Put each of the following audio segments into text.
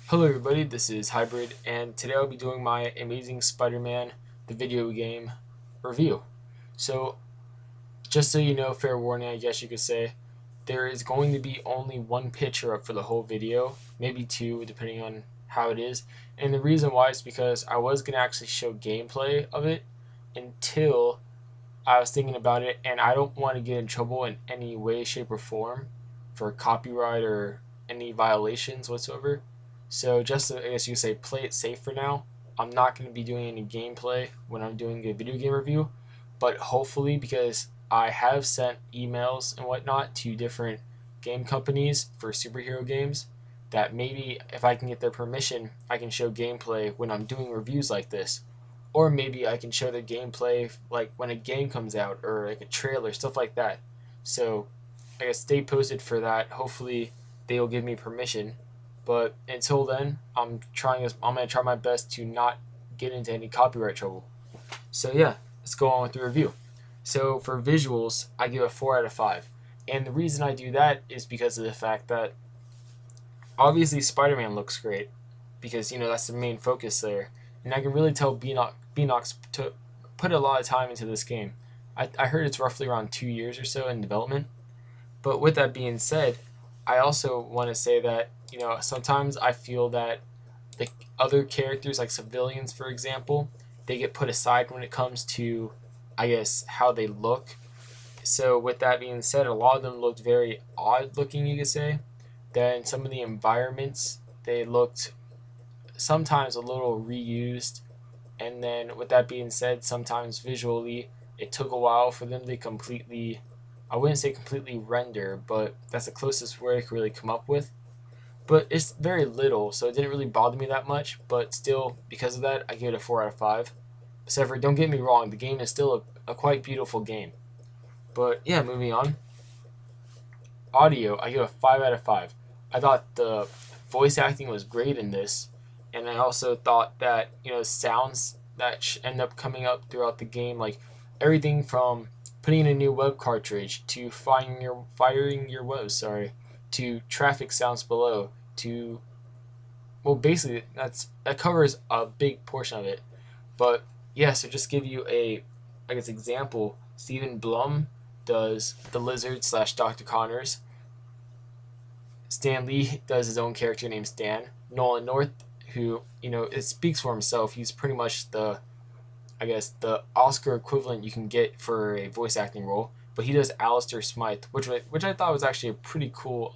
Hello everybody, this is Hybrid, and today I'll be doing my Amazing Spider-Man, the video game review. So, just so you know, fair warning I guess you could say, there is going to be only one picture up for the whole video, maybe two depending on how it is. And the reason why is because I was going to actually show gameplay of it until I was thinking about it, and I don't want to get in trouble in any way, shape, or form for copyright or any violations whatsoever. So just to, I guess you could say, play it safe for now. I'm not going to be doing any gameplay when I'm doing a video game review, but hopefully, because I have sent emails and whatnot to different game companies for superhero games, that maybe if I can get their permission, I can show gameplay when I'm doing reviews like this, or maybe I can show the gameplay like when a game comes out or like a trailer, stuff like that. So I guess stay posted for that. Hopefully they will give me permission. But until then, I'm gonna try my best to not get into any copyright trouble. So yeah, let's go on with the review. So for visuals, I give a 4 out of 5. And the reason I do that is because of the fact that obviously Spider-Man looks great because that's the main focus there, and I can really tell Beanox put a lot of time into this game. I heard it's roughly around 2 years or so in development. But with that being said, I also want to say that sometimes I feel that the other characters, like civilians, for example, they get put aside when it comes to, I guess, how they look. So with that being said, a lot of them looked very odd looking, you could say. Then some of the environments, they looked sometimes a little reused. And then with that being said, sometimes visually it took a while for them to completely, I wouldn't say completely render, but that's the closest word I could really come up with. But it's very little, so it didn't really bother me that much. But still, because of that, I give it a 4 out of 5. Sever, don't get me wrong, the game is still a quite beautiful game. But yeah, moving on. Audio, I give a 5 out of 5. I thought the voice acting was great in this, and I also thought that sounds that end up coming up throughout the game, like everything from putting in a new web cartridge to firing your webs, sorry, to traffic sounds below, to well, basically that covers a big portion of it. But yeah, so just give you a, I guess, example. Stephen Blum does the Lizard slash Dr. Connors. Stan Lee does his own character named Stan. Nolan North, who it speaks for himself. He's pretty much the, I guess, the Oscar equivalent you can get for a voice acting role. But he does Alistair Smythe, which I thought was actually a pretty cool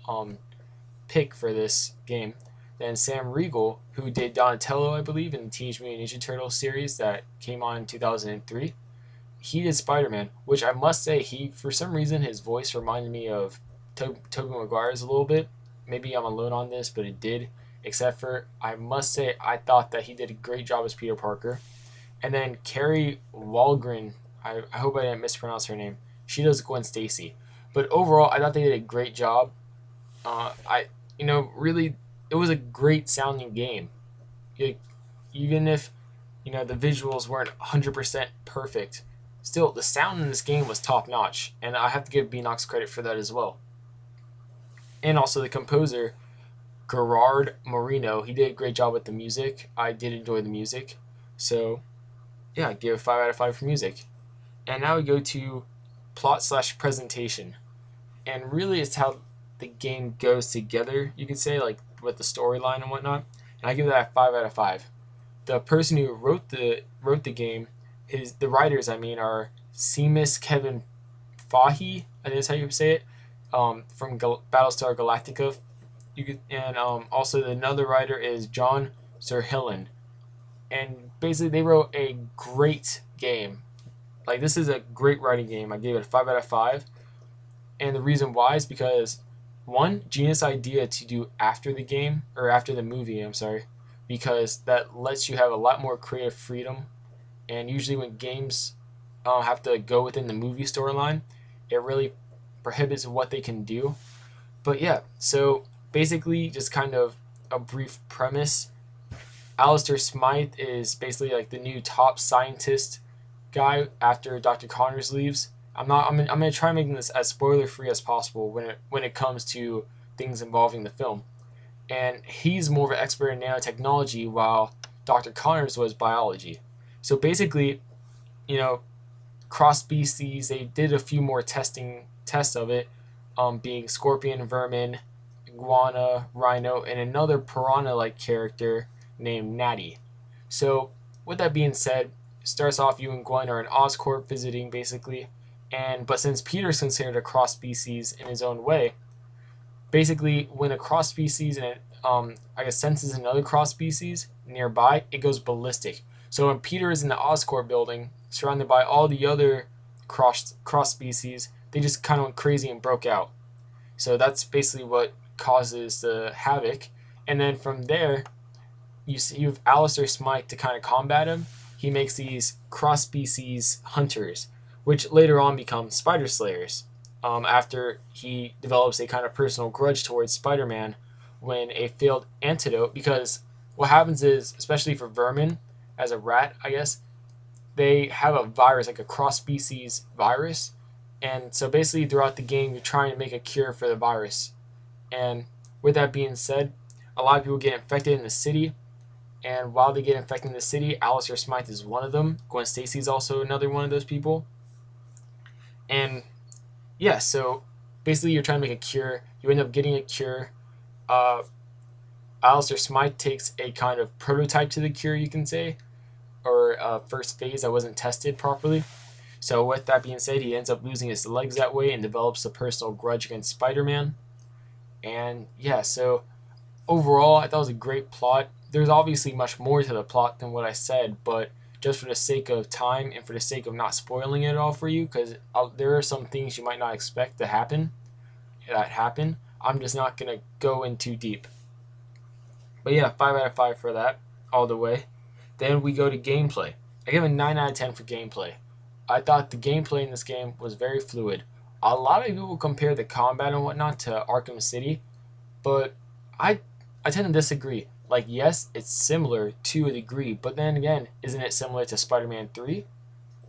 pick for this game. Then Sam Riegel, who did Donatello, I believe, in the Teenage Mutant Ninja Turtles series that came on in 2003. He did Spider-Man, which I must say, for some reason, his voice reminded me of Tobey Maguire's a little bit. Maybe I'm alone on this, but it did. Except for, I must say, I thought that he did a great job as Peter Parker. And then Carrie Walgren, I hope I didn't mispronounce her name. She does Gwen Stacy. But overall, I thought they did a great job. Really, it was a great sounding game. It, Even if the visuals weren't 100% perfect, still the sound in this game was top notch, and I have to give Beanox credit for that as well. And also the composer Gerard Moreno, he did a great job with the music. I did enjoy the music, so yeah, I give it 5 out of 5 for music. And now we go to plot slash presentation, and really it's how the game goes together. You could say, like, with the storyline and whatnot. And I give that a 5 out of 5. The person who wrote the game, the writers, I mean, are Seamus Kevin Fahey, I think that's how you say it, from Battlestar Galactica. And also another writer is John Sirhillen, and basically they wrote a great game. Like, this is a great writing game. I gave it a 5 out of 5, and the reason why is because, one, genius idea to do after the game, or after the movie, I'm sorry, because that lets you have a lot more creative freedom. And usually when games have to go within the movie storyline, it really prohibits what they can do. But yeah, so basically, just kind of a brief premise. Alistair Smythe is basically like the new top scientist guy after Dr. Connors leaves. I'm gonna try making this as spoiler free as possible when it comes to things involving the film. and he's more of an expert in nanotechnology, while Dr. Connors was biology. So basically, you know, cross species, they did a few more tests of it, being scorpion, vermin, iguana, rhino, and another piranha-like character named Natty. So with that being said, starts off you and Gwen are in Oscorp visiting basically, but since Peter's considered a cross species in his own way, basically when a cross species and it I guess senses another cross species nearby, it goes ballistic. So when Peter is in the Oscorp building, surrounded by all the other cross species, they just kind of went crazy and broke out. So that's basically what causes the havoc. And then from there, you have Alistair Smythe to kind of combat him. He makes these cross species hunters, which later on become Spider Slayers. After he develops a kind of personal grudge towards Spider-Man when a failed antidote, because what happens is, especially for vermin, as a rat, I guess, they have a virus, like a cross-species virus, and so basically throughout the game, you're trying to make a cure for the virus. And with that being said, a lot of people get infected in the city, and while they get infected in the city, Alistair Smythe is one of them. Gwen Stacy is also another one of those people. And yeah, so basically you're trying to make a cure. You end up getting a cure. Uh, Alistair Smythe takes a kind of prototype to the cure, you can say, or first phase that wasn't tested properly. So with that being said, he ends up losing his legs that way and develops a personal grudge against Spider-Man. And yeah, so overall, I thought it was a great plot. There's obviously much more to the plot than what I said, but just for the sake of time and for the sake of not spoiling it all for you, because there are some things you might not expect to happen that happen, I'm just not going to go in too deep. But yeah, 5 out of 5 for that, all the way. Then we go to gameplay. I give a 9 out of 10 for gameplay. I thought the gameplay in this game was very fluid. A lot of people compare the combat and whatnot to Arkham City, but I tend to disagree. Like, yes, it's similar to a degree, but then again, isn't it similar to Spider-Man 3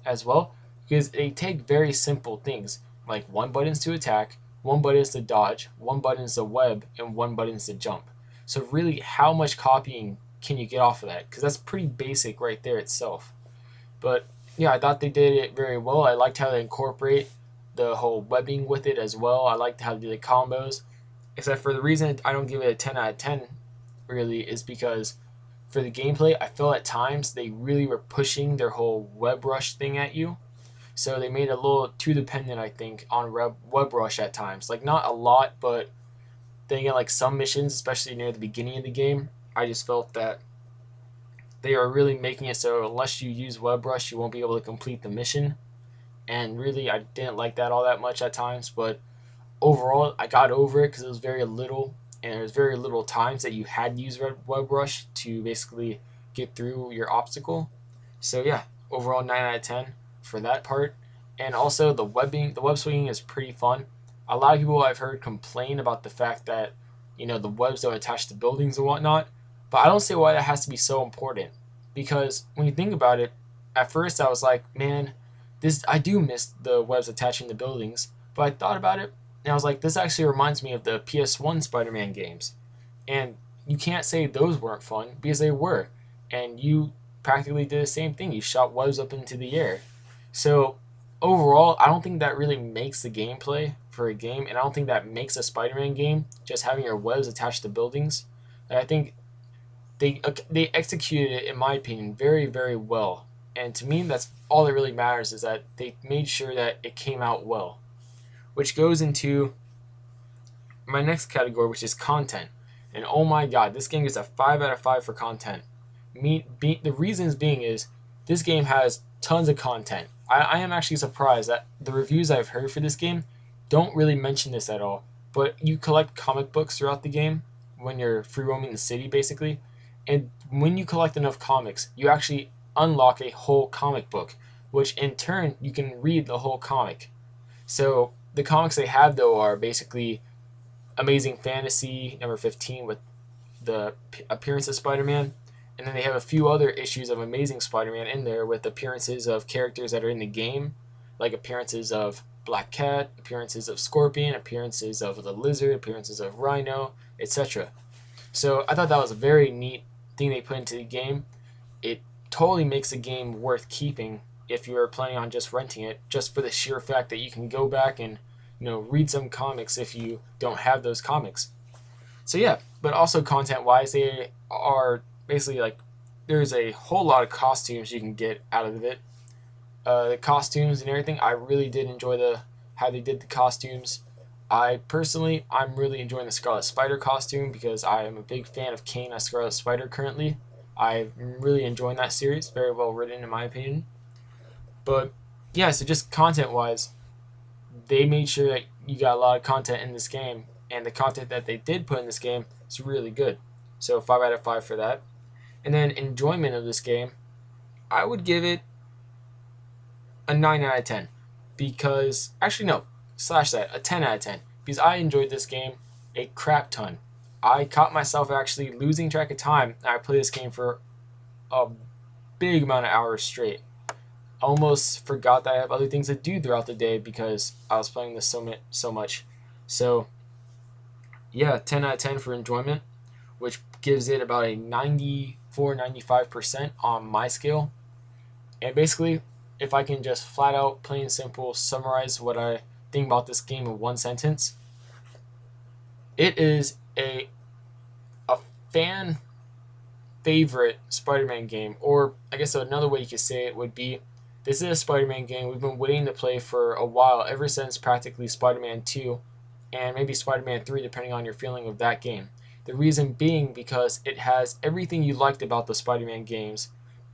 as well? Because they take very simple things, like one button's to attack, one button is to dodge, one button is to web, and one button is to jump. So really, how much copying can you get off of that? Because that's pretty basic right there itself. But yeah, I thought they did it very well. I liked how they incorporate the whole webbing with it as well. I liked how they did the combos. Except for the reason I don't give it a 10 out of 10 really is because for the gameplay, I feel at times they really were pushing their whole web rush thing at you. So they made it a little too dependent, I think, on web rush at times. Like, not a lot, but then again, like some missions, especially near the beginning of the game, I just felt that they are really making it so unless you use web rush, you won't be able to complete the mission. And really, I didn't like that all that much at times, but overall, I got over it because it was very little, and there was very little times that you had to use web rush to basically get through your obstacle. So yeah, overall 9 out of 10 for that part. And also the web swinging is pretty fun. A lot of people I've heard complain about the fact that the webs don't attach to buildings and whatnot, but I don't see why that has to be so important. Because when you think about it, at first I was like, man, I do miss the webs attaching to buildings. But I thought about it, and I was like, this actually reminds me of the PS1 Spider-Man games. And you can't say those weren't fun, because they were. And you practically did the same thing. You shot webs up into the air. So overall, I don't think that really makes the gameplay for a game, and I don't think that makes a Spider-Man game, just having your webs attached to buildings. And I think they executed it, in my opinion, very, very well. And to me, that's all that really matters, is that they made sure that it came out well. Which goes into my next category, which is content. And oh my god, this game gets a 5 out of 5 for content. The reasons being is this game has tons of content. I am actually surprised that the reviews I've heard for this game don't really mention this at all. But you collect comic books throughout the game when you're free roaming the city, basically. And when you collect enough comics, you actually unlock a whole comic book, which in turn you can read the whole comic. So the comics they have, though, are basically Amazing Fantasy number 15 with the appearance of Spider-Man. And then they have a few other issues of Amazing Spider-Man in there with appearances of characters that are in the game, like appearances of Black Cat, appearances of Scorpion, appearances of the Lizard, appearances of Rhino, etc. So I thought that was a very neat thing they put into the game. It totally makes the game worth keeping if you're planning on just renting it, just for the sheer fact that you can go back and read some comics if you don't have those comics. So yeah, but also content wise, they are basically like there's a whole lot of costumes you can get out of it. The costumes and everything, I really did enjoy the how they did the costumes. I'm really enjoying the Scarlet Spider costume because I am a big fan of Kane as Scarlet Spider currently. I'm really enjoying that series. Very well written, in my opinion. But yeah, so just content wise, they made sure that you got a lot of content in this game, and the content that they did put in this game is really good. So 5 out of 5 for that. And then enjoyment of this game, I would give it a 9 out of 10. Because, actually, no, slash that, a 10 out of 10. Because I enjoyed this game a crap ton. I caught myself actually losing track of time. I played this game for a big amount of hours straight. Almost forgot that I have other things to do throughout the day because I was playing this so much. So, yeah, 10 out of 10 for enjoyment, which gives it about a 94-95% on my scale. And basically, if I can just flat out, plain and simple, summarize what I think about this game in one sentence, it is a fan favorite Spider-Man game. Or I guess another way you could say it would be, this is a Spider-Man game we've been waiting to play for a while, ever since practically Spider-Man 2 and maybe Spider-Man 3, depending on your feeling of that game. The reason being because it has everything you liked about the Spider-Man games,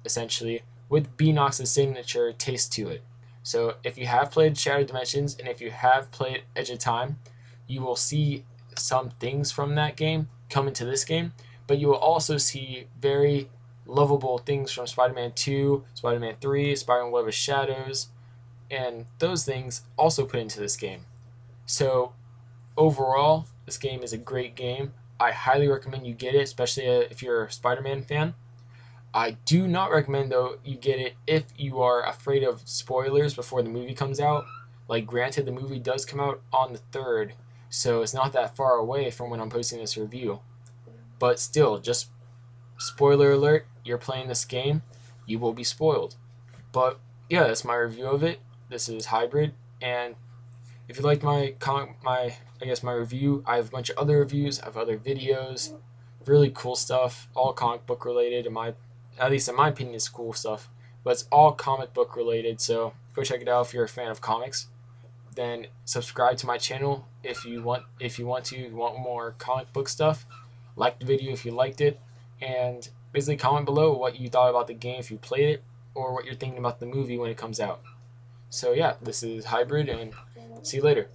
essentially, with Beenox's signature taste to it. So if you have played Shattered Dimensions and if you have played Edge of Time, you will see some things from that game come into this game, but you will also see very lovable things from Spider-Man 2, Spider-Man 3, Spider-Man Web of Shadows, and those things also put into this game. So overall, this game is a great game. I highly recommend you get it, especially if you're a Spider-Man fan. I do not recommend, though, you get it if you are afraid of spoilers before the movie comes out. Like, granted, the movie does come out on the 3rd, so it's not that far away from when I'm posting this review. But still, just spoiler alert, you're playing this game, you will be spoiled. But yeah, that's my review of it. This is Hybrid, and if you liked my review, I have a bunch of other reviews, I have other videos, really cool stuff, all comic book related. At least in my opinion, it's cool stuff. But it's all comic book related, so go check it out if you're a fan of comics. Then subscribe to my channel if you want more comic book stuff. Like the video if you liked it, and basically comment below what you thought about the game if you played it, or what you're thinking about the movie when it comes out. So yeah, this is Hybrid, and see you later.